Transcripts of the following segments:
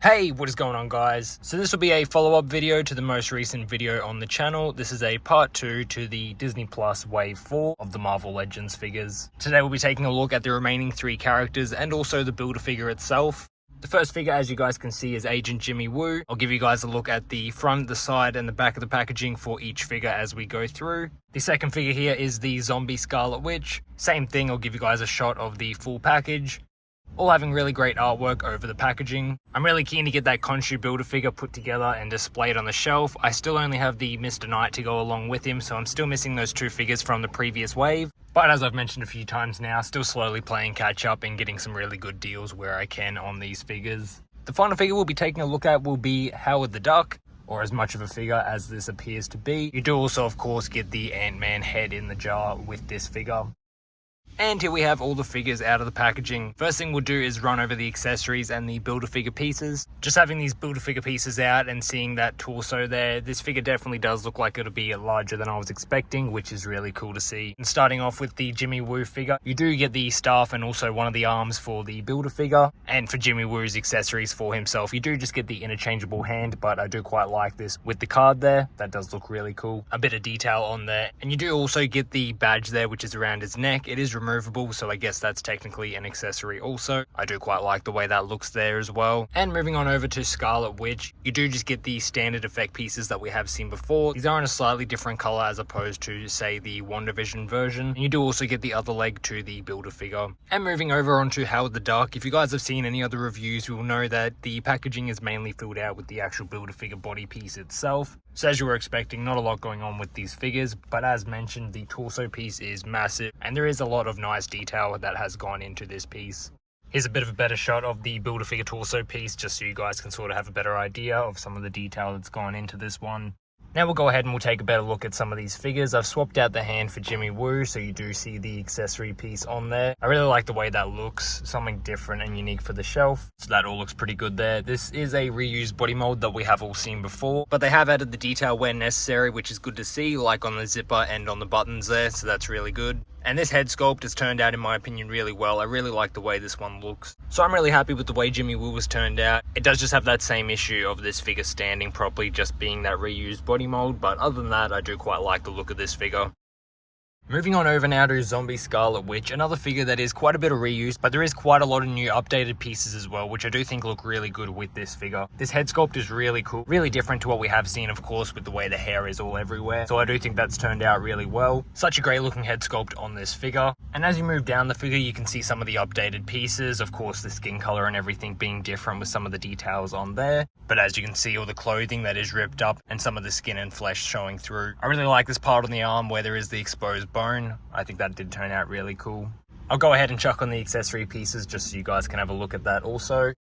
Hey, what is going on, guys? So this will be a follow-up video to the most recent video on the channel. This is a part 2 to the Disney Plus Wave 4 of the Marvel Legends figures. Today we'll be taking a look at the remaining 3 characters and also the Build-A-Figure itself. The first figure, as you guys can see, is Agent Jimmy Woo. I'll give you guys a look at the front, the side, and the back of the packaging for each figure as we go through. The second figure here is the zombie Scarlet Witch. Same thing, I'll give you guys a shot of the full package. All having really great artwork over the packaging. I'm really keen to get that Khonshu Build-A-Figure put together and displayed on the shelf. I still only have the Mr. Knight to go along with him, so I'm still missing those 2 figures from the previous wave. But as I've mentioned a few times now, still slowly playing catch up and getting some really good deals where I can on these figures. The final figure we'll be taking a look at will be Howard the Duck, or as much of a figure as this appears to be. You do also, of course, get the Ant-Man head in the jar with this figure. And here we have all the figures out of the packaging. First thing we'll do is run over the accessories and the Build-A-Figure pieces. Just having these Build-A-Figure pieces out and seeing that torso there, this figure definitely does look like it'll be larger than I was expecting, which is really cool to see. And starting off with the Jimmy Woo figure, you do get the staff and also one of the arms for the Build-A-Figure. And for Jimmy Woo's accessories for himself, you do just get the interchangeable hand, but I do quite like this with the card there. That does look really cool. A bit of detail on there. And you do also get the badge there, which is around his neck. It is removable, so I guess that's technically an accessory also. I do quite like the way that looks there as well. And moving on over to Scarlet Witch, you do just get the standard effect pieces that we have seen before. These are in a slightly different color as opposed to, say, the WandaVision version. And you do also get the other leg to the Build-A-Figure. And moving over onto Howard the Duck, if you guys have seen any other reviews, you will know that the packaging is mainly filled out with the actual Build-A-Figure body piece itself. So as you were expecting, not a lot going on with these figures, but as mentioned, the torso piece is massive and there is a lot of nice detail that has gone into this piece. Here's a bit of a better shot of the Build-A-Figure torso piece, just so you guys can sort of have a better idea of some of the detail that's gone into this one. Now we'll go ahead and we'll take a better look at some of these figures. I've swapped out the hand for Jimmy Woo, so you do see the accessory piece on there. I really like the way that looks, something different and unique for the shelf. So that all looks pretty good there. This is a reused body mold that we have all seen before, but they have added the detail where necessary, which is good to see, like on the zipper and on the buttons there, so that's really good. And this head sculpt has turned out, in my opinion, really well. I really like the way this one looks. So I'm really happy with the way Jimmy Woo was turned out. It does just have that same issue of this figure standing properly, just being that reused body mold. But other than that, I do quite like the look of this figure. Moving on over now to Zombie Scarlet Witch, another figure that is quite a bit of reuse, but there is quite a lot of new updated pieces as well, which I do think look really good with this figure. This head sculpt is really cool, really different to what we have seen, of course, with the way the hair is all everywhere. So I do think that's turned out really well. Such a great looking head sculpt on this figure. And as you move down the figure, you can see some of the updated pieces, of course, the skin color and everything being different with some of the details on there. But as you can see, all the clothing that is ripped up and some of the skin and flesh showing through. I really like this part on the arm where there is the exposed bone. I think that did turn out really cool. I'll go ahead and chuck on the accessory pieces just so you guys can have a look at that also.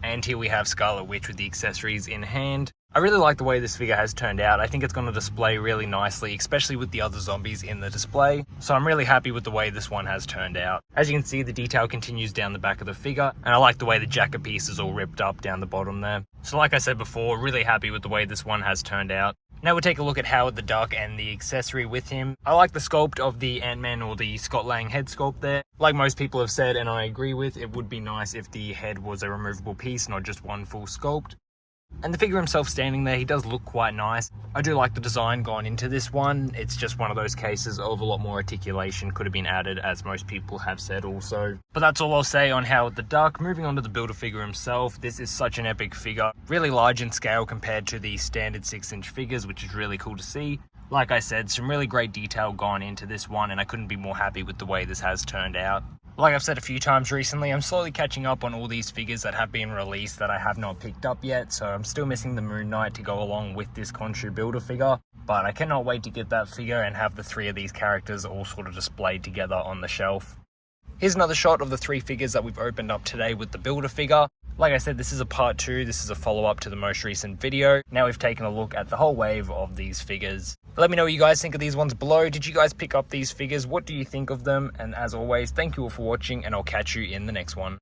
And here we have Scarlet Witch with the accessories in hand. I really like the way this figure has turned out. I think it's going to display really nicely, especially with the other zombies in the display. So I'm really happy with the way this one has turned out. As you can see, the detail continues down the back of the figure, and I like the way the jacket piece is all ripped up down the bottom there. So like I said before, really happy with the way this one has turned out. Now we'll take a look at Howard the Duck and the accessory with him. I like the sculpt of the Ant-Man or the Scott Lang head sculpt there. Like most people have said, and I agree with, it would be nice if the head was a removable piece, not just one full sculpt. And the figure himself standing there, he does look quite nice. I do like the design gone into this one. It's just one of those cases of a lot more articulation could have been added, as most people have said also. But that's all I'll say on Howard the Duck. Moving on to the Build-A-Figure himself, this is such an epic figure. Really large in scale compared to the standard 6-inch figures, which is really cool to see. Like I said, some really great detail gone into this one, and I couldn't be more happy with the way this has turned out. Like I've said a few times recently, I'm slowly catching up on all these figures that have been released that I have not picked up yet, so I'm still missing the Moon Knight to go along with this Khonshu Build-A-Figure, but I cannot wait to get that figure and have the 3 of these characters all sort of displayed together on the shelf. Here's another shot of the 3 figures that we've opened up today with the Build-A-Figure. Like I said, this is a part 2, this is a follow-up to the most recent video. Now we've taken a look at the whole wave of these figures. Let me know what you guys think of these ones below. Did you guys pick up these figures? What do you think of them? And as always, thank you all for watching, and I'll catch you in the next one.